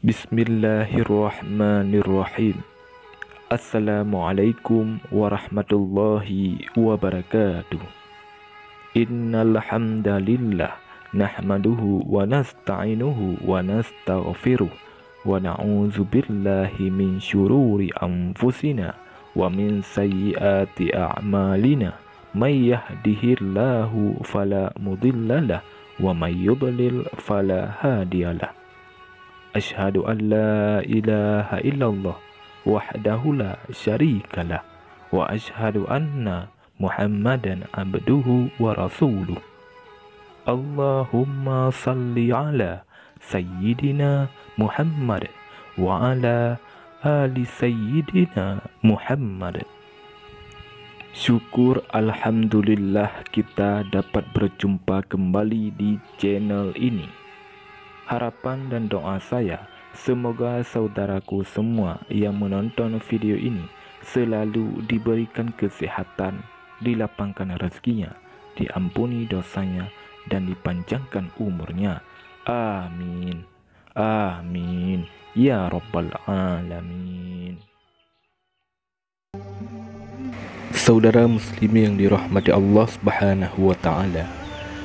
Bismillahirrahmanirrahim. Assalamualaikum warahmatullahi wabarakatuh. Innal hamdalillah nahmaduhu wa nasta'inuhu wa nastaghfiruh wa na'udzu billahi min syururi anfusina wa min sayyiati a'malina. May yahdihillahu fala mudhillalah wa may yudlil fala hadiyalah. Asyhadu an la ilaha illallah wahdahu la syarikalah wa asyhadu anna Muhammadan abduhu wa rasuluh. Allahumma salli ala sayyidina Muhammad wa ala ali sayyidina Muhammad. Syukur alhamdulillah kita dapat berjumpa kembali di channel ini. Harapan dan doa saya, semoga saudaraku semua yang menonton video ini selalu diberikan kesehatan, dilapangkan rezekinya, diampuni dosanya, dan dipanjangkan umurnya. Amin. Amin. Ya Rabbal Alamin. Saudara muslim yang dirahmati Allah Subhanahu wa Ta'ala,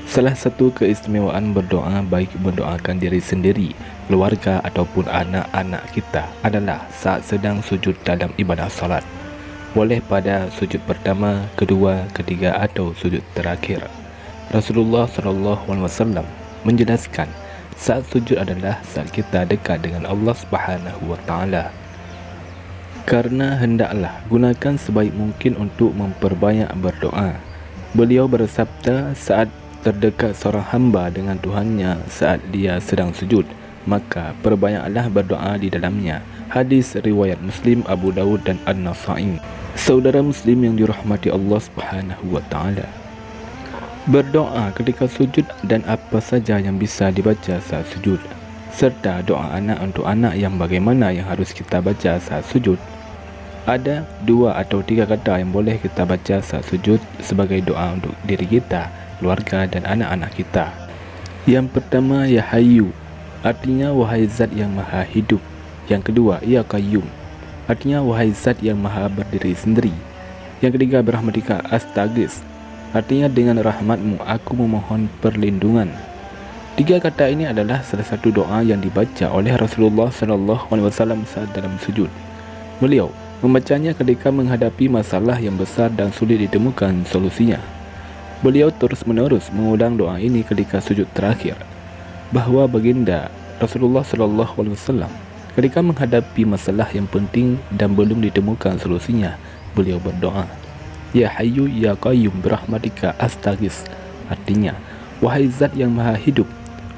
salah satu keistimewaan berdoa, baik mendoakan diri sendiri, keluarga ataupun anak-anak kita, adalah saat sedang sujud dalam ibadah salat. Boleh pada sujud pertama, kedua, ketiga atau sujud terakhir. Rasulullah SAW menjelaskan, saat sujud adalah saat kita dekat dengan Allah Subhanahu wa Ta'ala. Karena hendaklah gunakan sebaik mungkin untuk memperbanyak berdoa. Beliau bersabda, saat terdekat seorang hamba dengan Tuhannya saat dia sedang sujud, maka perbanyaklah berdoa di dalamnya. Hadis riwayat Muslim, Abu Dawud dan An-Nasa'i. Saudara muslim yang dirahmati Allah Subhanahu wa Ta'ala, berdoa ketika sujud dan apa saja yang bisa dibaca saat sujud, serta doa anak untuk anak yang bagaimana yang harus kita baca saat sujud. Ada 2 atau 3 kata yang boleh kita baca saat sujud sebagai doa untuk diri kita, keluarga dan anak-anak kita. Yang pertama, Ya Hayyu, artinya wahai zat yang maha hidup. Yang kedua, Ya Qayyum, artinya wahai zat yang maha berdiri sendiri. Yang ketiga, Birahmatika Astaghis, artinya dengan rahmatmu aku memohon perlindungan. 3 kata ini adalah salah satu doa yang dibaca oleh Rasulullah SAW saat dalam sujud. Beliau membacanya ketika menghadapi masalah yang besar dan sulit ditemukan solusinya. Beliau terus-menerus mengulang doa ini ketika sujud terakhir. Bahawa baginda Rasulullah SAW ketika menghadapi masalah yang penting dan belum ditemukan solusinya, beliau berdoa, Ya Hayyu Ya Qayyum Birahmatika Astaghis, artinya wahai zat yang maha hidup,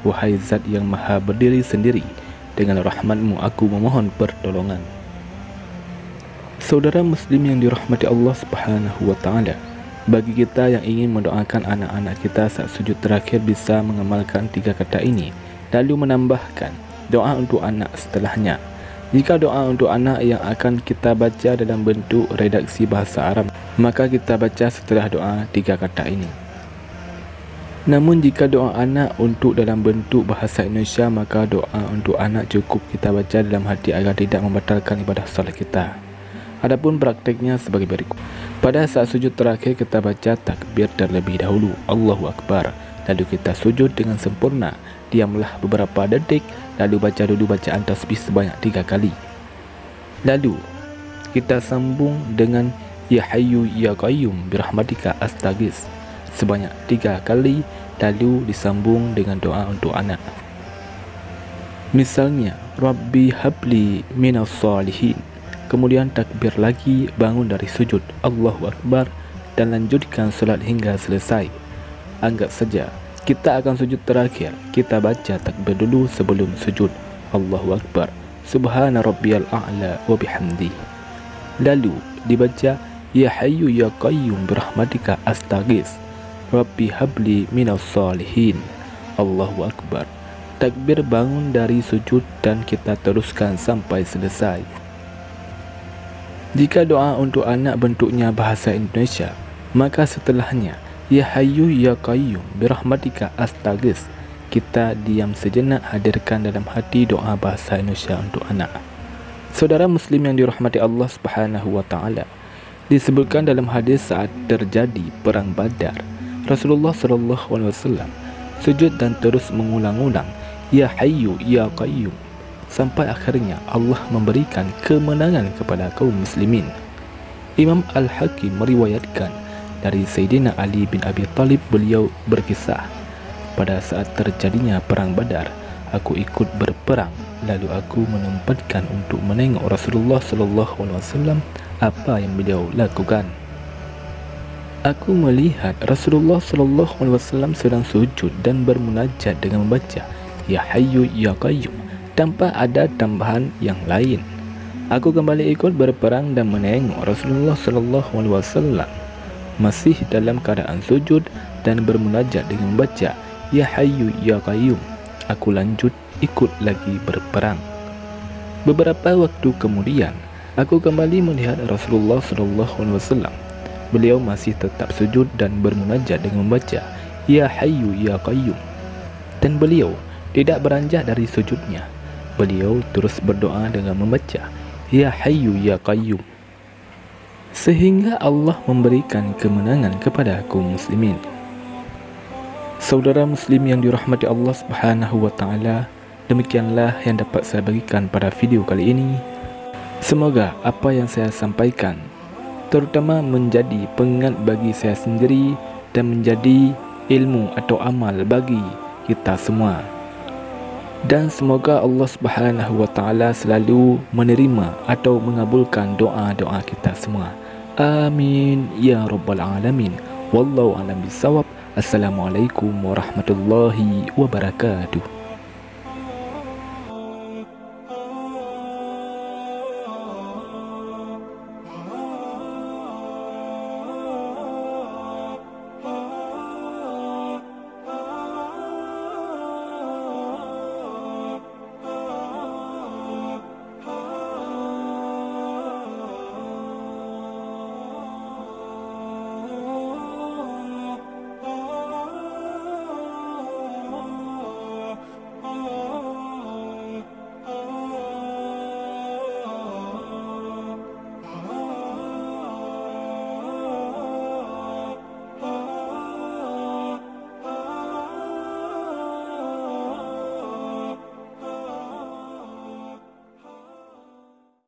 wahai zat yang maha berdiri sendiri, dengan rahmatmu aku memohon pertolongan. Saudara muslim yang dirahmati Allah Subhanahu wa Ta'ala, bagi kita yang ingin mendoakan anak-anak kita saat sujud terakhir bisa mengamalkan 3 kata ini, lalu menambahkan doa untuk anak setelahnya. Jika doa untuk anak yang akan kita baca dalam bentuk redaksi bahasa Arab, maka kita baca setelah doa 3 kata ini. Namun jika doa anak untuk dalam bentuk bahasa Indonesia, maka doa untuk anak cukup kita baca dalam hati agar tidak membatalkan ibadah salat kita. Adapun praktiknya sebagai berikut. Pada saat sujud terakhir kita baca takbir terlebih dahulu, Allahu Akbar. Lalu kita sujud dengan sempurna, diamlah beberapa detik, lalu baca dulu bacaan tasbih sebanyak 3 kali. Lalu kita sambung dengan Ya Hayyu Ya Qayyum Birahmatika Astaghis sebanyak 3 kali, lalu disambung dengan doa untuk anak. Misalnya, Rabbi habli minas salihin. Kemudian takbir lagi, bangun dari sujud, Allahu Akbar, dan lanjutkan solat hingga selesai. Anggap saja kita akan sujud terakhir, kita baca takbir dulu sebelum sujud, Allahu Akbar, Subhana Rabbiyal A'la wa bihamdi. Lalu dibaca Ya Hayyu Ya Qayyum Birahmatika Astaghis, Rabbi habli minas salihin, Allahu Akbar. Takbir, bangun dari sujud, dan kita teruskan sampai selesai. Jika doa untuk anak bentuknya bahasa Indonesia, maka setelahnya Ya Hayyu Ya Qayyum Birahmatika Astaghis kita diam sejenak, hadirkan dalam hati doa bahasa Indonesia untuk anak. Saudara Muslim yang dirahmati Allah Subhanahu wa Ta'ala, disebutkan dalam hadis saat terjadi perang Badar, Rasulullah SAW sujud dan terus mengulang-ulang Ya Hayyu Ya Qayyum, sampai akhirnya Allah memberikan kemenangan kepada kaum muslimin. Imam Al-Hakim meriwayatkan dari Sayyidina Ali bin Abi Talib, beliau berkisah, pada saat terjadinya perang Badar, aku ikut berperang, lalu aku menyempatkan untuk menengok Rasulullah SAW apa yang beliau lakukan. Aku melihat Rasulullah SAW sedang sujud dan bermunajat dengan membaca Ya Hayyu Ya Qayyum tanpa ada tambahan yang lain. Aku kembali ikut berperang dan menengok Rasulullah SAW masih dalam keadaan sujud dan bermunajat dengan membaca Ya Hayyu Ya Qayyum. Aku lanjut ikut lagi berperang. Beberapa waktu kemudian, aku kembali melihat Rasulullah SAW. Beliau masih tetap sujud dan bermunajat dengan membaca Ya Hayyu Ya Qayyum. Dan beliau tidak beranjak dari sujudnya. Beliau terus berdoa dengan membaca Ya Hayyu Ya Qayyum, sehingga Allah memberikan kemenangan kepada kaum muslimin. Saudara Muslim yang dirahmati Allah Subhanahu wa Ta'ala, demikianlah yang dapat saya bagikan pada video kali ini. Semoga apa yang saya sampaikan terutama menjadi pengingat bagi saya sendiri dan menjadi ilmu atau amal bagi kita semua. Dan semoga Allah Subhanahu wa Ta'ala selalu menerima atau mengabulkan doa-doa kita semua. Amin ya rabbal alamin. Wallahu a'lam bissawab. Assalamualaikum warahmatullahi wabarakatuh.